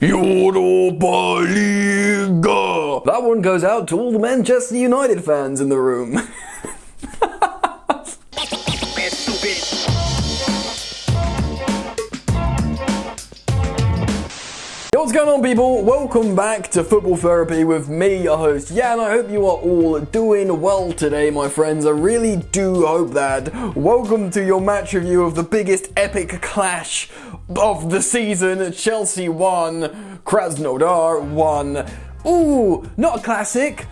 Europa League. That one goes out to all the Manchester United fans in the room. Yo, what's going on, people? Welcome back to Football Therapy with me, your host, Jan. I hope you are all doing well today, my friends. I really do hope that. Welcome to your match review of the biggest epic clash of the season. Chelsea 1, Krasnodar 1. Ooh, not a classic,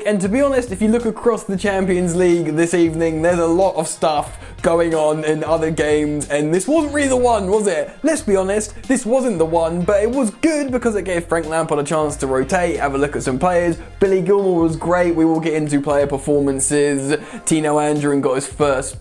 and to be honest, if you look across the Champions League this evening, there's a lot of stuff going on in other games, and this wasn't really the one, was it? Let's be honest, this wasn't the one, but it was good because it gave Frank Lampard a chance to rotate, have a look at some players. Billy Gilmour was great. We will get into player performances. Tino Andrew got his first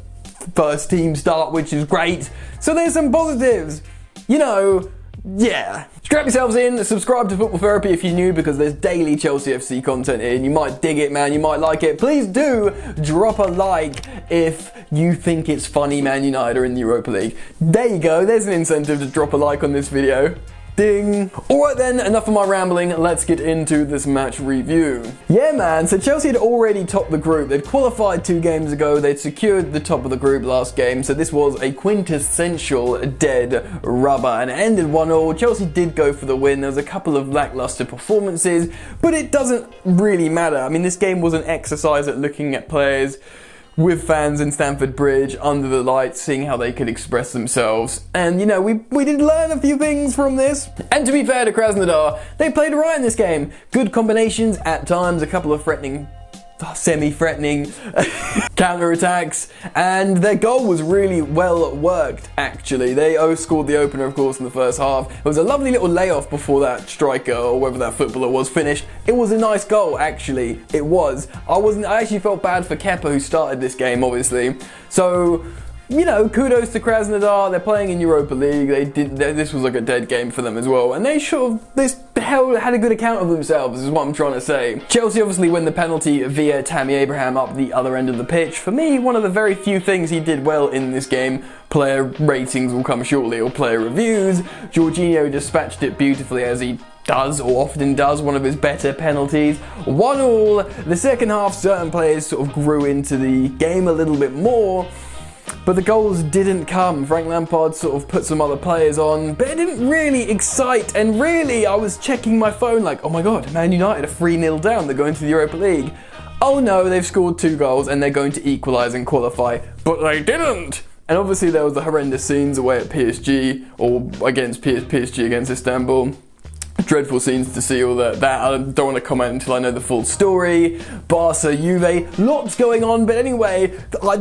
team start, which is great. So there's some positives, you know. Yeah. Strap yourselves in, subscribe to Football Therapy if you're new, because there's daily Chelsea FC content here, and you might dig it, man, you might like it. Please do drop a like if you think it's funny Man United are in the Europa League. There you go, there's an incentive to drop a like on this video. Ding. Alright then, enough of my rambling, let's get into this match review. Yeah man, so Chelsea had already topped the group. They'd qualified 2 games ago, they'd secured the top of the group last game, so this was a quintessential dead rubber, and it ended 1-1. Chelsea did go for the win. There was a couple of lackluster performances, but it doesn't really matter. I mean, this game was an exercise at looking at players with fans in Stamford Bridge under the lights, seeing how they could express themselves. And you know, we did learn a few things from this. And to be fair to Krasnodar, they played right in this game. Good combinations at times, a couple of semi-threatening counter-attacks, and their goal was really well worked, actually. They scored the opener, of course, in the first half. It was a lovely little layoff before that striker, or whether that footballer was, finished. It was a nice goal, actually. It was. I actually felt bad for Kepa, who started this game, obviously. So, you know, kudos to Krasnodar. They're playing in Europa League. This was like a dead game for them as well, and they had a good account of themselves, is what I'm trying to say. Chelsea obviously win the penalty via Tammy Abraham up the other end of the pitch. For me, one of the very few things he did well in this game. Player ratings will come shortly, or player reviews. Jorginho dispatched it beautifully, as he does, or often does, one of his better penalties. 1-1. The second half, certain players sort of grew into the game a little bit more, but the goals didn't come. Frank Lampard sort of put some other players on, but it didn't really excite, and really I was checking my phone like, oh my god, Man United are 3-0 down, they're going to the Europa League. Oh no, they've scored 2 goals and they're going to equalise and qualify, but they didn't! And obviously there was the horrendous scenes away at PSG, or against PSG against Istanbul. Dreadful scenes to see all that. I don't want to comment until I know the full story. Barca, Juve, lots going on. But anyway,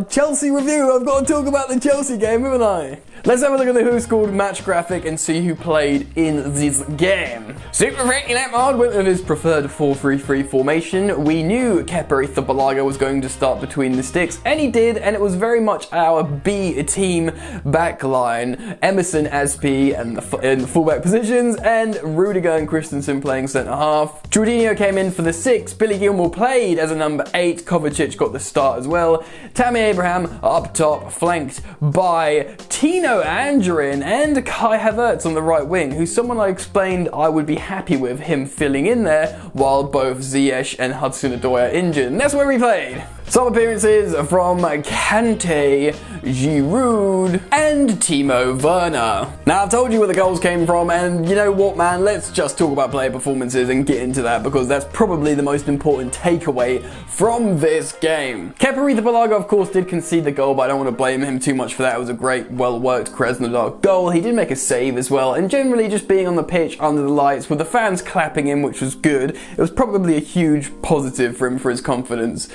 Chelsea review. I've got to talk about the Chelsea game, haven't I? Let's have a look at the who scored match graphic and see who played in this game. Super Frank Lampard went with his preferred 4-3-3 formation. We knew Kepa Arrizabalaga was going to start between the sticks, and he did, and it was very much our B team backline. Emerson, Aspi in the fullback positions, and Rudiger and Christensen playing centre half. Jorginho came in for the 6. Billy Gilmour played as a number 8. Kovacic got the start as well. Tammy Abraham up top, flanked by Tino Andrew and Kai Havertz on the right wing, who's someone I explained I would be happy with him filling in there while both Ziyech and Hudson-Odoi are injured. And that's where we played. Some appearances from Kante, Giroud, and Timo Werner. Now, I've told you where the goals came from, and you know what, man? Let's just talk about player performances and get into that, because that's probably the most important takeaway from this game. Kepa Arrizabalaga, of course, did concede the goal, but I don't want to blame him too much for that. It was a great, well-worked Krasnodar goal. He did make a save as well, and generally just being on the pitch under the lights with the fans clapping him, which was good. It was probably a huge positive for him, for his confidence.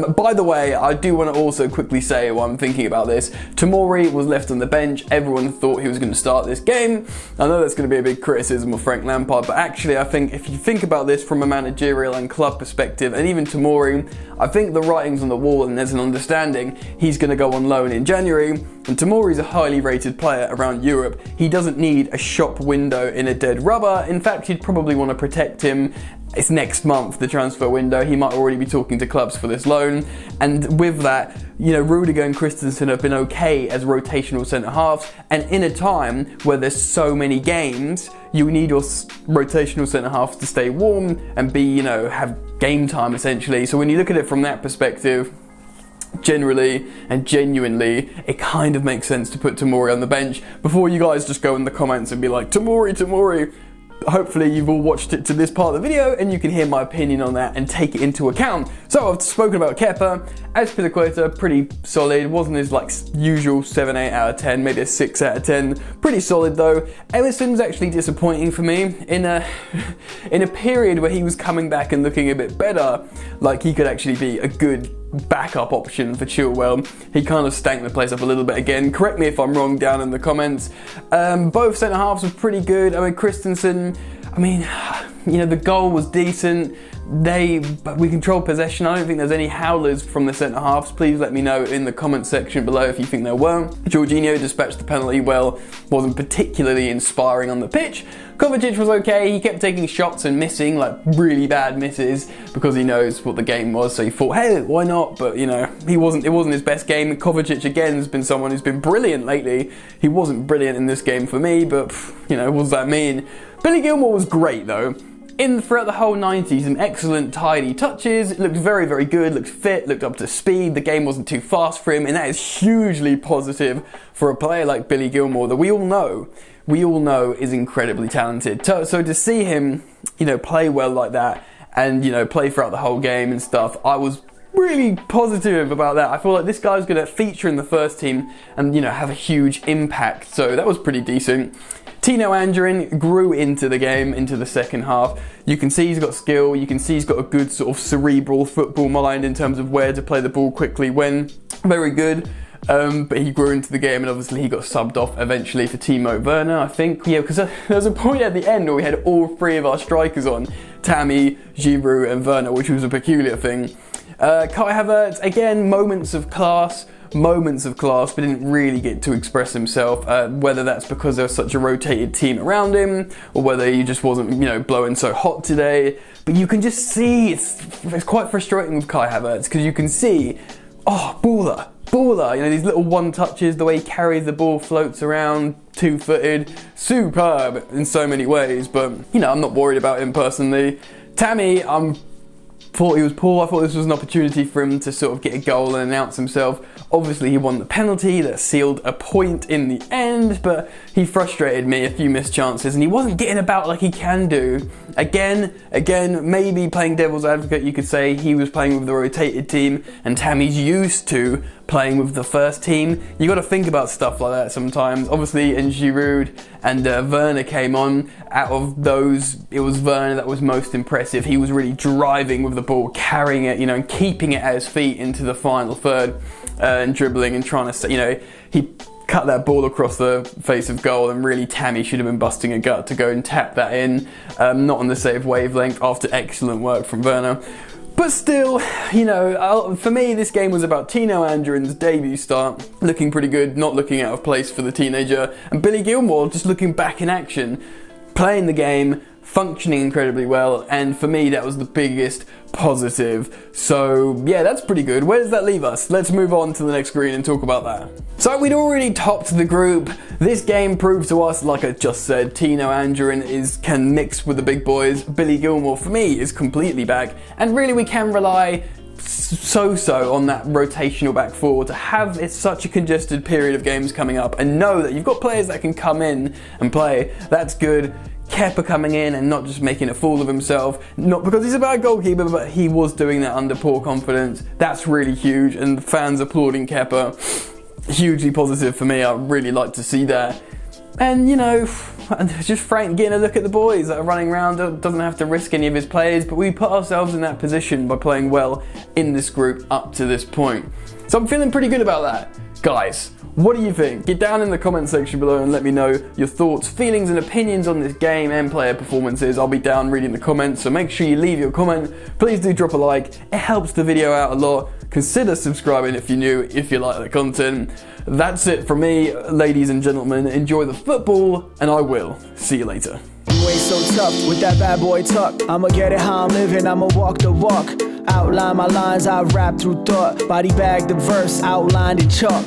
By the way, I do want to also quickly say, while I'm thinking about this, Tomori was left on the bench. Everyone thought he was going to start this game. I know that's going to be a big criticism of Frank Lampard, but actually I think if you think about this from a managerial and club perspective, and even Tomori, I think the writing's on the wall and there's an understanding he's going to go on loan in January. And Tomori's a highly rated player around Europe. He doesn't need a shop window in a dead rubber. In fact, he'd probably want to protect him. It's next month, the transfer window. He might already be talking to clubs for this loan. And with that, you know, Rudiger and Christensen have been okay as rotational centre halves. And in a time where there's so many games, you need your rotational centre-halves to stay warm and be, you know, have game time essentially. So when you look at it from that perspective, generally and genuinely, it kind of makes sense to put Tomori on the bench. Before you guys just go in the comments and be like, Tomori, hopefully you've all watched it to this part of the video and you can hear my opinion on that and take it into account. So I've spoken about Kepa. Azpilicueta, pretty solid. Wasn't his like usual 7-8 out of 10, maybe a 6 out of 10. Pretty solid though. Emerson's actually disappointing for me in a period where he was coming back and looking a bit better. Like he could actually be a good backup option for Chilwell. He kind of stank the place up a little bit again. Correct me if I'm wrong down in the comments. Both centre halves were pretty good. I mean, Christensen, I mean, you know, the goal was decent. We controlled possession. I don't think there's any howlers from the centre halves. Please let me know in the comment section below if you think there were. Jorginho dispatched the penalty well, wasn't particularly inspiring on the pitch. Kovacic was okay. He kept taking shots and missing, like really bad misses, because he knows what the game was. So he thought, hey, why not? But you know, it wasn't his best game. Kovacic again has been someone who's been brilliant lately. He wasn't brilliant in this game for me, but you know, what does that mean? Billy Gilmour was great though. Throughout the whole 90s, some excellent tidy touches, looked very, very good, looked fit, looked up to speed, the game wasn't too fast for him, and that is hugely positive for a player like Billy Gilmour that we all know is incredibly talented. So to see him, you know, play well like that and, you know, play throughout the whole game and stuff, I was really positive about that. I feel like this guy's going to feature in the first team and, you know, have a huge impact. So that was pretty decent. Tino Anjorin grew into the game, into the second half. You can see he's got skill, you can see he's got a good sort of cerebral football mind in terms of where to play the ball quickly when. Very good. But he grew into the game and obviously he got subbed off eventually for Timo Werner, I think. Yeah, because there was a point at the end where we had all three of our strikers on, Tammy, Giroud and Werner, which was a peculiar thing. Kai Havertz, again, moments of class, but didn't really get to express himself, whether that's because there was such a rotated team around him, or whether he just wasn't, you know, blowing so hot today. But you can just see, it's quite frustrating with Kai Havertz, because you can see, baller, you know, these little one touches, the way he carries the ball, floats around, two-footed, superb in so many ways, but, you know, I'm not worried about him personally. Tammy, thought he was poor. I thought this was an opportunity for him to sort of get a goal and announce himself. Obviously he won the penalty that sealed a point in the end, but he frustrated me, a few missed chances, and he wasn't getting about like he can do. Again, maybe playing devil's advocate, you could say he was playing with the rotated team and Tammy's used to playing with the first team. You got to think about stuff like that sometimes. Obviously, and Giroud and Werner came on. Out of those, it was Werner that was most impressive. He was really driving with the ball, carrying it, you know, and keeping it at his feet into the final third, and dribbling and trying to, you know, he cut that ball across the face of goal, and really Tammy should have been busting a gut to go and tap that in. Not on the same wavelength after excellent work from Werner. But still, you know, for me, this game was about Tino Anjorin's debut start, looking pretty good, not looking out of place for the teenager, and Billy Gilmour just looking back in action, playing the game, functioning incredibly well, and for me, that was the biggest positive. So yeah, that's pretty good. Where does that leave us? Let's move on to the next screen and talk about that. So we'd already topped the group. This game proved to us, like I just said, Tino Anjorin can mix with the big boys. Billy Gilmour, for me, is completely back, and really we can rely so on that rotational back four to have it's such a congested period of games coming up, and know that you've got players that can come in and play. That's good. Kepa coming in and not just making a fool of himself, not because he's a bad goalkeeper, but he was doing that under poor confidence. That's really huge, and the fans applauding Kepa, hugely positive for me. I really like to see that. And you know, just Frank getting a look at the boys that are running around, doesn't have to risk any of his players, but we put ourselves in that position by playing well in this group up to this point. So I'm feeling pretty good about that. Guys, what do you think? Get down in the comment section below and let me know your thoughts, feelings and opinions on this game and player performances. I'll be down reading the comments, so make sure you leave your comment. Please do drop a like, it helps the video out a lot. Consider subscribing if you're new, if you like the content. That's it from me, ladies and gentlemen. Enjoy the football, and I will see you later. You ain't so tough with that bad boy tuck. I'ma get it how I'm living, I'ma walk the walk. Outline my lines, I rap through thought. Body bag the verse, outlined in chalk.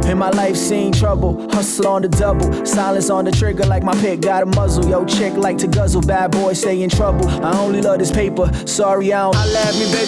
In my life seen trouble, hustle on the double, silence on the trigger like my pick got a muzzle. Yo, chick like to guzzle, bad boy stay in trouble. I only love this paper, sorry I don't. I laugh me, baby.